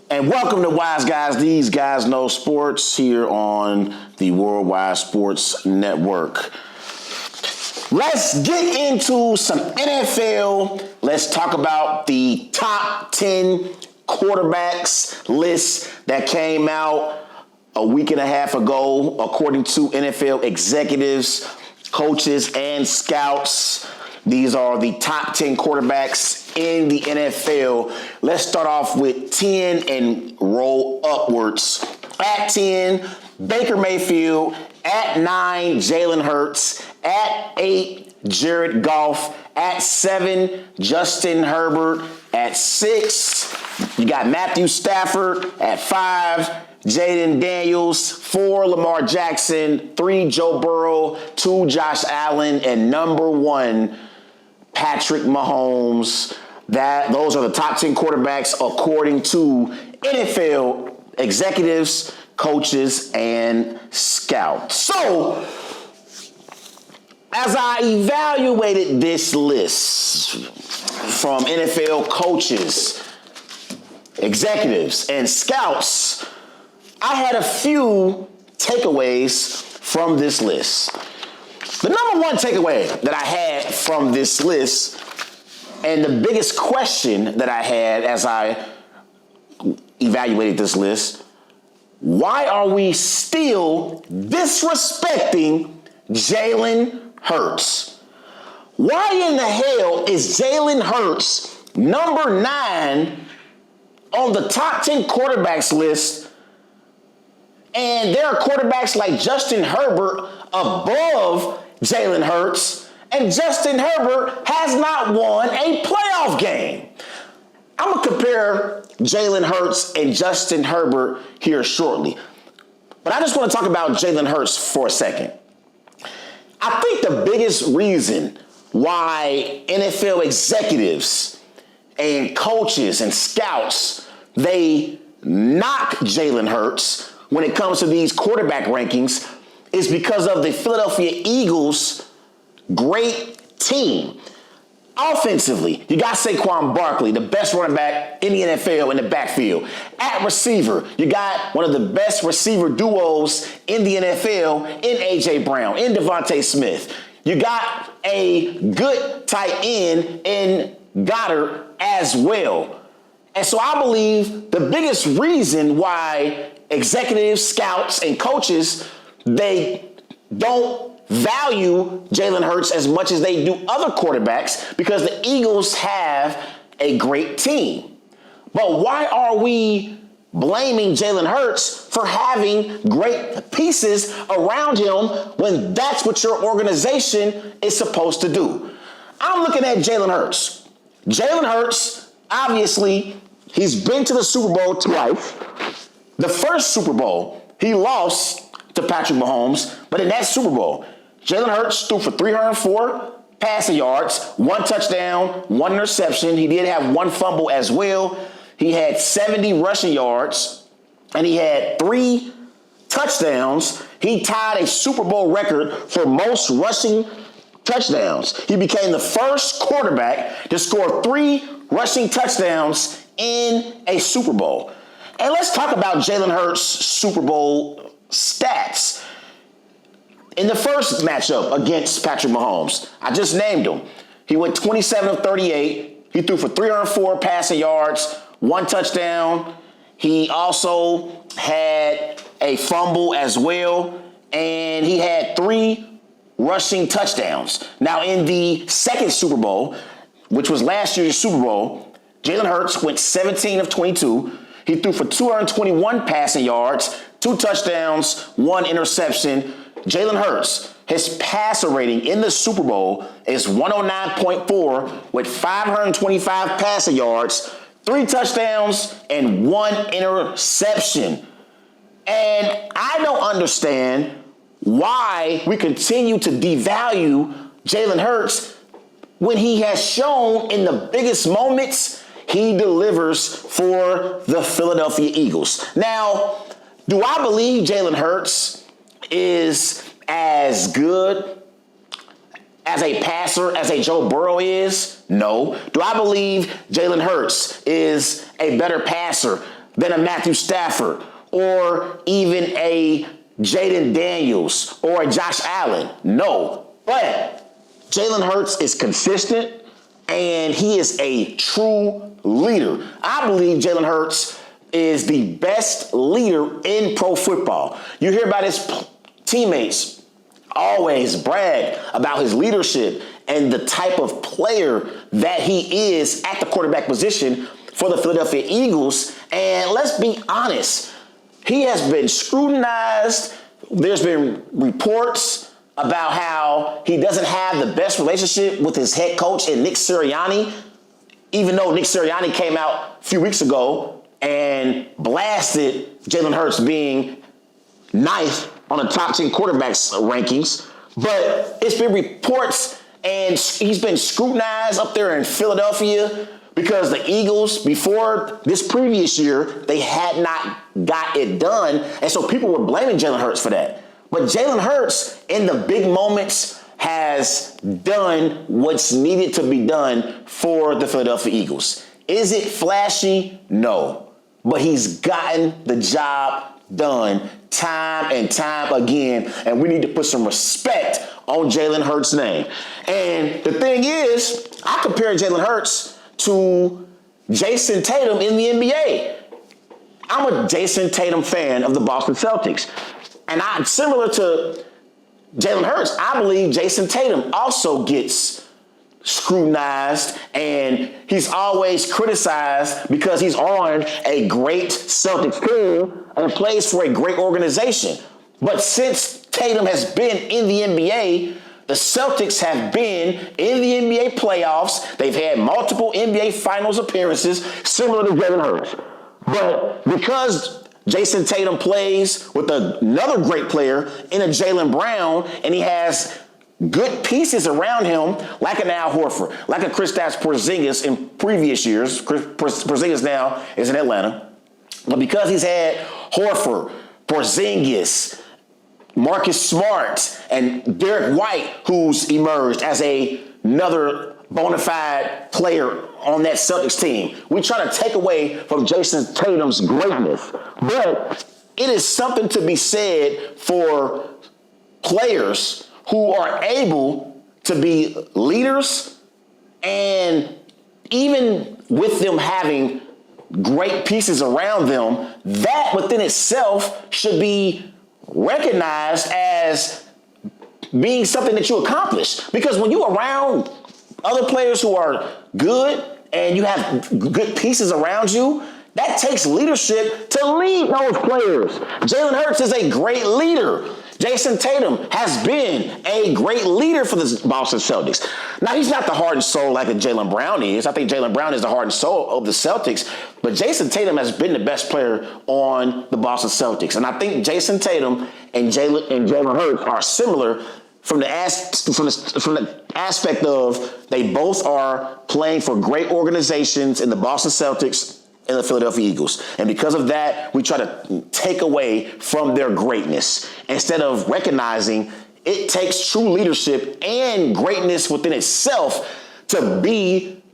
And welcome to Wise Guys. These guys know sports here on the Worldwide Sports Network. Let's get into some NFL. Let's talk about the top 10 quarterbacks list that came out a week and a half ago, according to NFL executives, coaches, and scouts. These are the top 10 quarterbacks in the NFL. Let's start off with 10 and roll upwards. At 10, Baker Mayfield. At 9, Jalen Hurts. At 8, Jared Goff. At 7, Justin Herbert. At 6, you got Matthew Stafford. At 5, Jaden Daniels. 4, Lamar Jackson. 3, Joe Burrow. 2, Josh Allen. And number 1, Patrick Mahomes. Those are the top 10 quarterbacks according to NFL executives, coaches, and scouts. So, as I evaluated this list from NFL coaches, executives, and scouts, I had a few takeaways from this list. The number one takeaway that I had from this list, and the biggest question that I had as I evaluated this list, why are we still disrespecting Jalen Hurts? Why in the hell is Jalen Hurts number 9 on the top 10 quarterbacks list, and there are quarterbacks like Justin Herbert above Jalen Hurts, and Justin Herbert has not won a playoff game? I'm going to compare Jalen Hurts and Justin Herbert here shortly. But I just want to talk about Jalen Hurts for a second. I think the biggest reason why NFL executives and coaches and scouts, they knock Jalen Hurts when it comes to these quarterback rankings is because of the Philadelphia Eagles' great team. Offensively, you got Saquon Barkley, the best running back in the NFL in the backfield. At receiver, you got one of the best receiver duos in the NFL in A.J. Brown, in Devontae Smith. You got a good tight end in Goddard as well. And so I believe the biggest reason why executives, scouts, and coaches, they don't value Jalen Hurts as much as they do other quarterbacks because the Eagles have a great team. But why are we blaming Jalen Hurts for having great pieces around him when that's what your organization is supposed to do? I'm looking at Jalen Hurts. Jalen Hurts, obviously, he's been to the Super Bowl twice. The first Super Bowl, he lost to Patrick Mahomes, but in that Super Bowl, Jalen Hurts threw for 304 passing yards, 1 touchdown, 1 interception. He did have 1 fumble as well. He had 70 rushing yards, and he had 3 touchdowns. He tied a Super Bowl record for most rushing touchdowns. He became the first quarterback to score 3 rushing touchdowns in a Super Bowl. And let's talk about Jalen Hurts' Super Bowl stats. In the first matchup against Patrick Mahomes, I just named him. He went 27 of 38. He threw for 304 passing yards, 1 touchdown. He also had a fumble as well, and he had 3 rushing touchdowns. Now, in the second Super Bowl, which was last year's Super Bowl, Jalen Hurts went 17 of 22. He threw for 221 passing yards, 2 touchdowns, 1 interception. Jalen Hurts, his passer rating in the Super Bowl is 109.4 with 525 passing yards, 3 touchdowns, and 1 interception. And I don't understand why we continue to devalue Jalen Hurts when he has shown in the biggest moments he delivers for the Philadelphia Eagles. Now, do I believe Jalen Hurts is as good as a passer as a Joe Burrow is? No. Do I believe Jalen Hurts is a better passer than a Matthew Stafford or even a Jaden Daniels or a Josh Allen. No. But Jalen Hurts is consistent and he is a true leader. I believe Jalen Hurts is the best leader in pro football. You hear about his teammates always brag about his leadership and the type of player that he is at the quarterback position for the Philadelphia Eagles. And let's be honest, he has been scrutinized. There's been reports about how he doesn't have the best relationship with his head coach and Nick Sirianni, even though Nick Sirianni came out a few weeks ago and blasted Jalen Hurts being ninth on the top 10 quarterbacks rankings. But it's been reports, and he's been scrutinized up there in Philadelphia because the Eagles, before this previous year, they had not got it done. And so people were blaming Jalen Hurts for that. But Jalen Hurts, in the big moments, has done what's needed to be done for the Philadelphia Eagles. Is it flashy? No. But he's gotten the job done time and time again, and we need to put some respect on Jalen Hurts' name. And the thing is, I compare Jalen Hurts to Jason Tatum in the NBA. I'm a Jason Tatum fan of the Boston Celtics. And similar to Jalen Hurts, I believe Jason Tatum also gets scrutinized, and he's always criticized because he's on a great Celtics team and plays for a great organization. But since Tatum has been in the NBA, the Celtics have been in the NBA playoffs. They've had multiple NBA Finals appearances, similar to Jalen Hurts. But because Jason Tatum plays with another great player in a Jaylen Brown, and he has good pieces around him, like an Al Horford, like a Kristaps Porzingis in previous years. Porzingis now is in Atlanta. But because he's had Horford, Porzingis, Marcus Smart, and Derek White, who's emerged as another bona fide player on that Celtics team, we try to take away from Jason Tatum's greatness. But it is something to be said for players who are able to be leaders, and even with them having great pieces around them, that within itself should be recognized as being something that you accomplish. Because when you're around other players who are good and you have good pieces around you, that takes leadership to lead those players. Jalen Hurts is a great leader. Jason Tatum has been a great leader for the Boston Celtics. Now, he's not the heart and soul like a Jaylen Brown is. I think Jaylen Brown is the heart and soul of the Celtics. But Jason Tatum has been the best player on the Boston Celtics. And I think Jason Tatum and Jalen Hurts are similar from the aspect of they both are playing for great organizations in the Boston Celtics and the Philadelphia Eagles. And because of that, we try to take away from their greatness instead of recognizing it takes true leadership and greatness within itself to be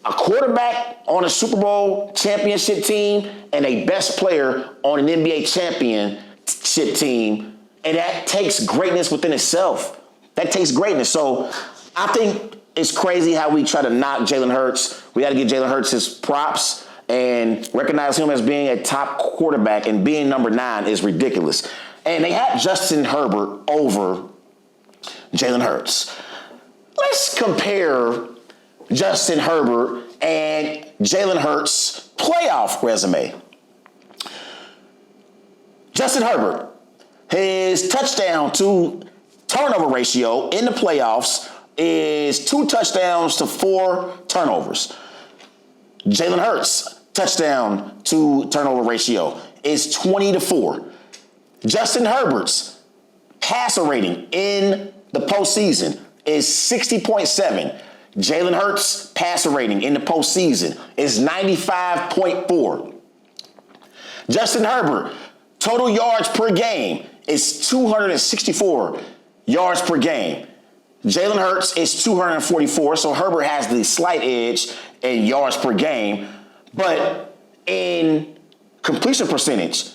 a quarterback on a Super Bowl championship team and a best player on an NBA championship team. And that takes greatness within itself. That takes greatness. So I think it's crazy how we try to knock Jalen Hurts. We got to give Jalen Hurts his props and recognize him as being a top quarterback, and being number 9 is ridiculous. And they had Justin Herbert over Jalen Hurts. Let's compare Justin Herbert and Jalen Hurts' playoff resume. Justin Herbert, his touchdown to turnover ratio in the playoffs is 2 touchdowns to 4 turnovers. Jalen Hurts' touchdown to turnover ratio is 20-4. Justin Herbert's passer rating in the postseason is 60.7. Jalen Hurts' passer rating in the postseason is 95.4. Justin Herbert, total yards per game is 264 yards per game. Jalen Hurts is 244, so Herbert has the slight edge in yards per game. But in completion percentage,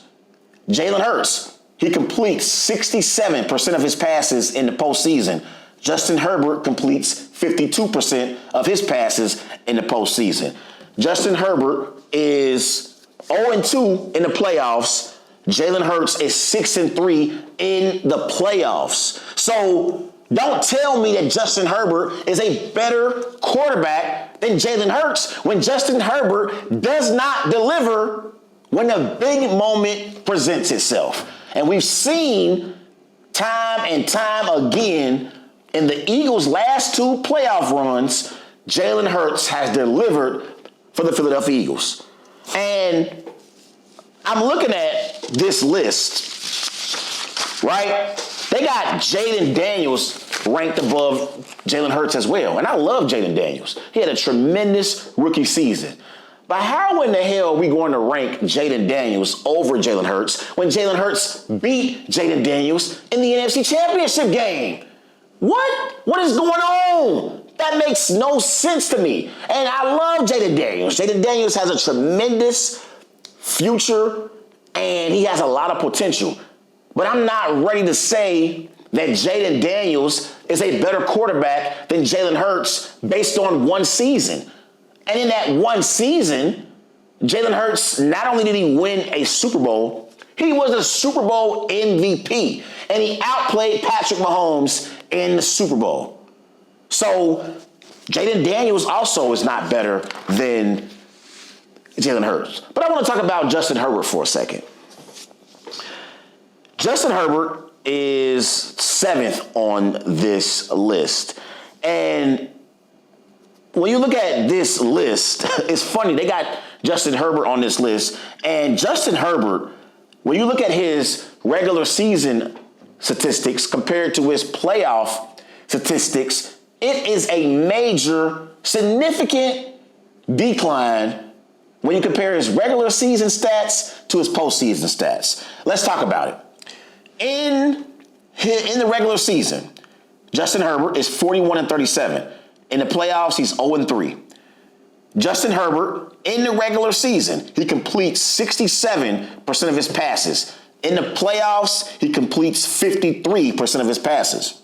Jalen Hurts, he completes 67% of his passes in the postseason. Justin Herbert completes 52% of his passes in the postseason. Justin Herbert is 0-2 in the playoffs. Jalen Hurts is 6-3 in the playoffs. So don't tell me that Justin Herbert is a better quarterback than Jalen Hurts when Justin Herbert does not deliver when the big moment presents itself. And we've seen time and time again in the Eagles' last two playoff runs, Jalen Hurts has delivered for the Philadelphia Eagles. And I'm looking at this list, right? They got Jaden Daniels ranked above Jalen Hurts as well. And I love Jaden Daniels. He had a tremendous rookie season. But how in the hell are we going to rank Jaden Daniels over Jalen Hurts when Jalen Hurts beat Jaden Daniels in the NFC Championship game? What is going on? That makes no sense to me. And I love Jaden Daniels. Jaden Daniels has a tremendous future, and he has a lot of potential. But I'm not ready to say that Jaden Daniels is a better quarterback than Jalen Hurts based on one season. And in that one season, Jalen Hurts, not only did he win a Super Bowl, he was a Super Bowl MVP. And he outplayed Patrick Mahomes in the Super Bowl. So Jaden Daniels also is not better than Jalen Hurts. But I want to talk about Justin Herbert for a second. Justin Herbert is 7th on this list. And when you look at this list, it's funny. They got Justin Herbert on this list. And Justin Herbert, when you look at his regular season statistics compared to his playoff statistics, it is a major, significant decline when you compare his regular season stats to his postseason stats. Let's talk about it. In the regular season, Justin Herbert is 41-37. In the playoffs, he's 0-3. Justin Herbert, in the regular season, he completes 67% of his passes. In the playoffs, he completes 53% of his passes.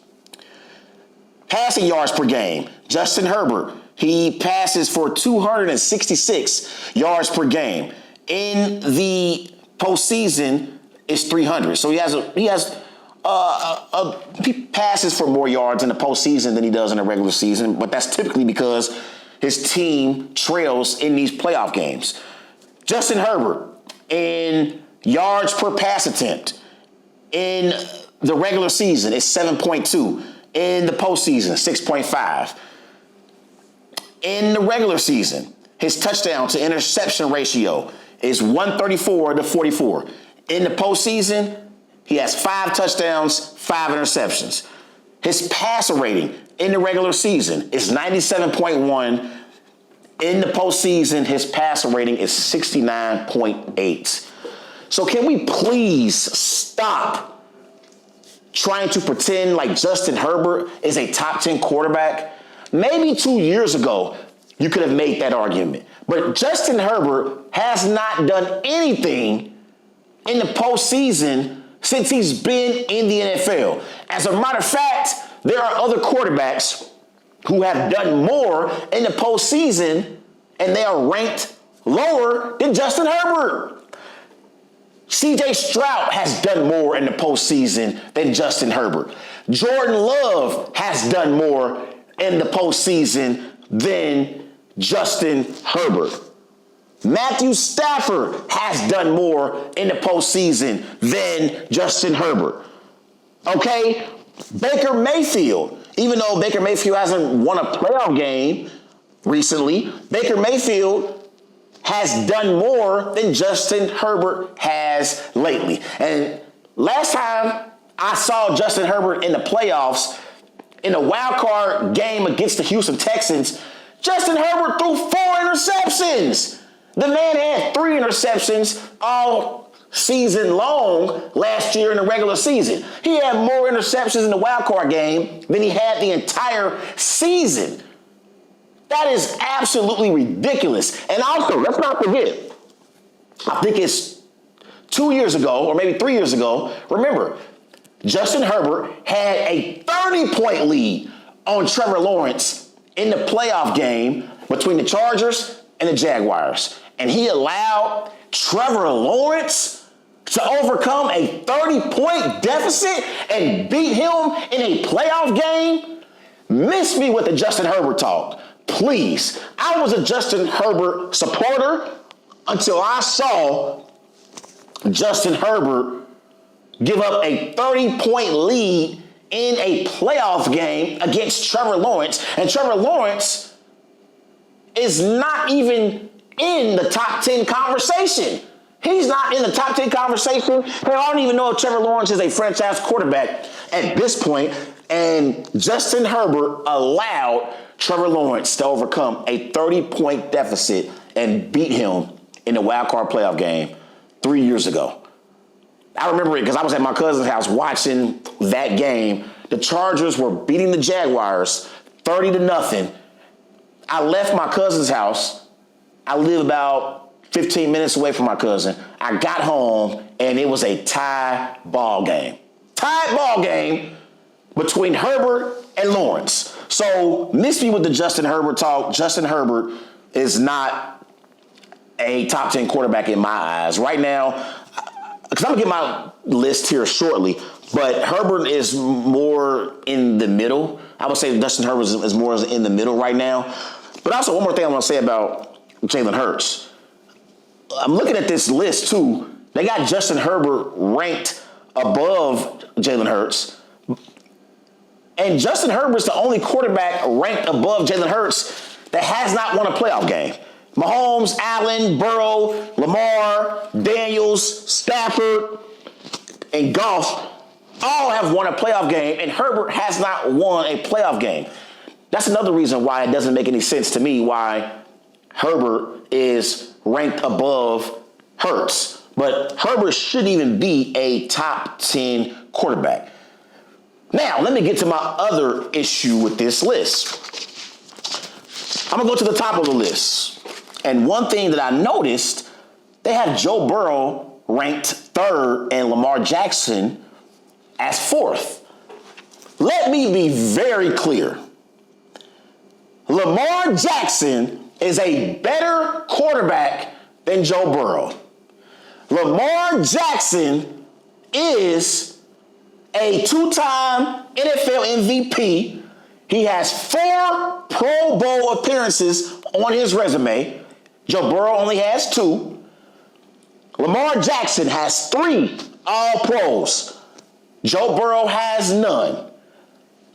Passing yards per game, Justin Herbert, he passes for 266 yards per game. In the postseason, it's 300. So he passes for more yards in the postseason than he does in the regular season, but that's typically because his team trails in these playoff games. Justin Herbert, in yards per pass attempt, in the regular season, it's 7.2. In the postseason, 6.5. In the regular season, his touchdown to interception ratio is 134-44. In the postseason, he has 5 touchdowns, 5 interceptions. His passer rating in the regular season is 97.1. In the postseason, his passer rating is 69.8. So can we please stop trying to pretend like Justin Herbert is a top 10 quarterback? Maybe 2 years ago, you could have made that argument. But Justin Herbert has not done anything in the postseason since he's been in the NFL. As a matter of fact, there are other quarterbacks who have done more in the postseason, and they are ranked lower than Justin Herbert. C.J. Stroud has done more in the postseason than Justin Herbert. Jordan Love has done more in the postseason than Justin Herbert. Matthew Stafford has done more in the postseason than Justin Herbert. Okay? Baker Mayfield, even though Baker Mayfield hasn't won a playoff game recently, Baker Mayfield has done more than Justin Herbert has lately. And last time I saw Justin Herbert in the playoffs, in a wild card game against the Houston Texans, Justin Herbert threw 4 interceptions. The man had 3 interceptions all season long last year in the regular season. He had more interceptions in the wild card game than he had the entire season. That is absolutely ridiculous. And also, let's not forget, I think it's 2 years ago, or maybe 3 years ago, remember, Justin Herbert had a 30-point lead on Trevor Lawrence in the playoff game between the Chargers and the Jaguars. And he allowed Trevor Lawrence to overcome a 30-point deficit and beat him in a playoff game? Miss me with the Justin Herbert talk, please. I was a Justin Herbert supporter until I saw Justin Herbert give up a 30-point lead in a playoff game against Trevor Lawrence. And Trevor Lawrence is not even in the top 10 conversation. He's not in the top 10 conversation. Hell, I don't even know if Trevor Lawrence is a franchise quarterback at this point. And Justin Herbert allowed Trevor Lawrence to overcome a 30-point deficit and beat him in the wild card playoff game 3 years ago. I remember it because I was at my cousin's house watching that game. The Chargers were beating the Jaguars 30-0. I left my cousin's house. I live about 15 minutes away from my cousin. I got home, and it was a tie ball game. Tied ball game between Herbert and Lawrence. So miss me with the Justin Herbert talk. Justin Herbert is not a top 10 quarterback in my eyes. Right now, because I'm going to get my list here shortly, but Herbert is more in the middle. I would say Justin Herbert is more in the middle right now. But also, one more thing I want to say about Jalen Hurts. I'm looking at this list, too. They got Justin Herbert ranked above Jalen Hurts. And Justin Herbert's the only quarterback ranked above Jalen Hurts that has not won a playoff game. Mahomes, Allen, Burrow, Lamar, Daniels, Stafford, and Goff all have won a playoff game, and Herbert has not won a playoff game. That's another reason why it doesn't make any sense to me why Herbert is ranked above Hurts. But Herbert shouldn't even be a top 10 quarterback. Now, let me get to my other issue with this list. I'm going to go to the top of the list. And one thing that I noticed, they have Joe Burrow ranked third and Lamar Jackson as fourth. Let me be very clear. Lamar Jackson is a better quarterback than Joe Burrow. Lamar Jackson is a two-time NFL MVP. He has 4 Pro Bowl appearances on his resume. Joe Burrow only has 2. Lamar Jackson has 3 All-Pros. Joe Burrow has none.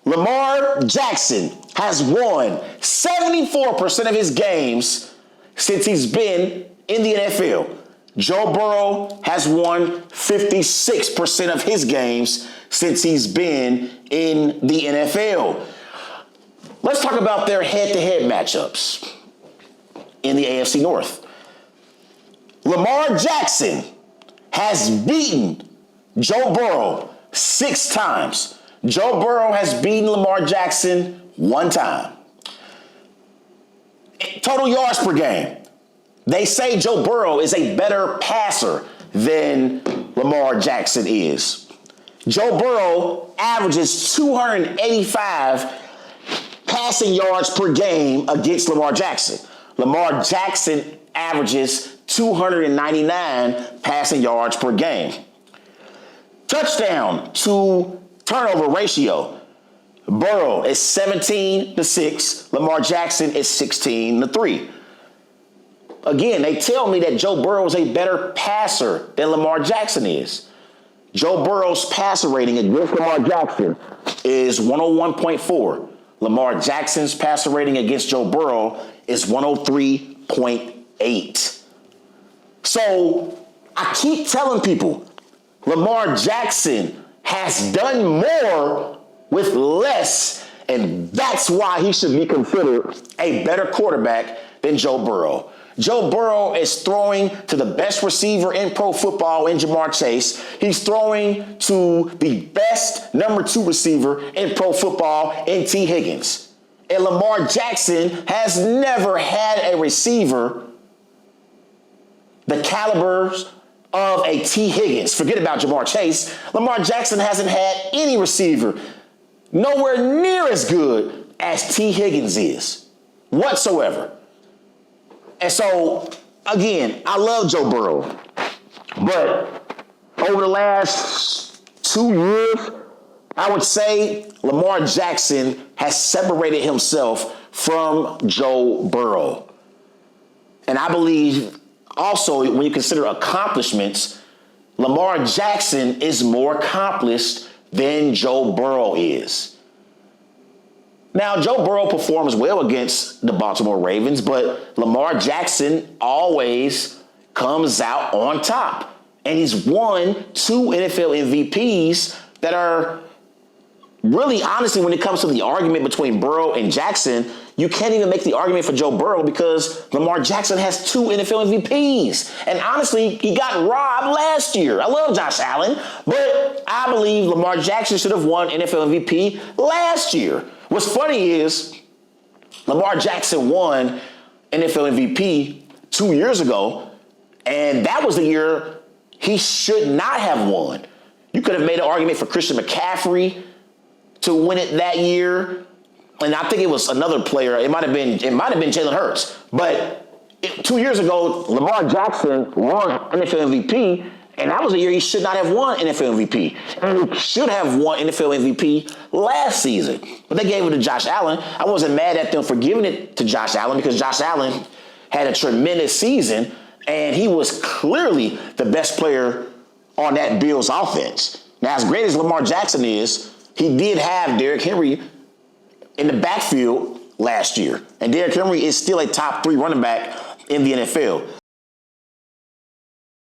Lamar Jackson has won 74% of his games since he's been in the NFL. Joe Burrow has won 56% of his games since he's been in the NFL. Let's talk about their head-to-head matchups in the AFC North. Lamar Jackson has beaten Joe Burrow 6 times. Joe Burrow has beaten Lamar Jackson 1 time. Total yards per game. They say Joe Burrow is a better passer than Lamar Jackson is. Joe Burrow averages 285 passing yards per game against Lamar Jackson. Lamar Jackson averages 299 passing yards per game. Touchdown to turnover ratio. Burrow is 17-6. Lamar Jackson is 16-3. Again, they tell me that Joe Burrow is a better passer than Lamar Jackson is. Joe Burrow's passer rating against Lamar Jackson is 101.4. Lamar Jackson's passer rating against Joe Burrow is 103.8. So I keep telling people, Lamar Jackson has done more with less, and that's why he should be considered a better quarterback than Joe Burrow. Joe Burrow is throwing to the best receiver in pro football in Jamar Chase. He's throwing to the best number 2 receiver in pro football in T. Higgins. And Lamar Jackson has never had a receiver the calibers of a T. Higgins. Forget about Jamar Chase. Lamar Jackson hasn't had any receiver nowhere near as good as T. Higgins is whatsoever. And so, again, I love Joe Burrow. But over the last 2 years, I would say Lamar Jackson has separated himself from Joe Burrow. And I believe also when you consider accomplishments, Lamar Jackson is more accomplished than Joe Burrow is. Now, Joe Burrow performs well against the Baltimore Ravens, but Lamar Jackson always comes out on top. And he's won 2 NFL MVPs that are really, honestly, when it comes to the argument between Burrow and Jackson, you can't even make the argument for Joe Burrow because Lamar Jackson has 2 NFL MVPs. And honestly, he got robbed last year. I love Josh Allen, but I believe Lamar Jackson should have won NFL MVP last year. What's funny is Lamar Jackson won NFL MVP 2 years ago, and that was the year he should not have won. You could have made an argument for Christian McCaffrey to win it that year. And I think it was another player. It might have been Jalen Hurts. But 2 years ago, Lamar Jackson won NFL MVP, and that was the year he should not have won NFL MVP. And he should have won NFL MVP last season. But they gave it to Josh Allen. I wasn't mad at them for giving it to Josh Allen because Josh Allen had a tremendous season, and he was clearly the best player on that Bills offense. Now, as great as Lamar Jackson is, he did have Derrick Henry in the backfield last year. And Derrick Henry is still a top 3 running back in the NFL.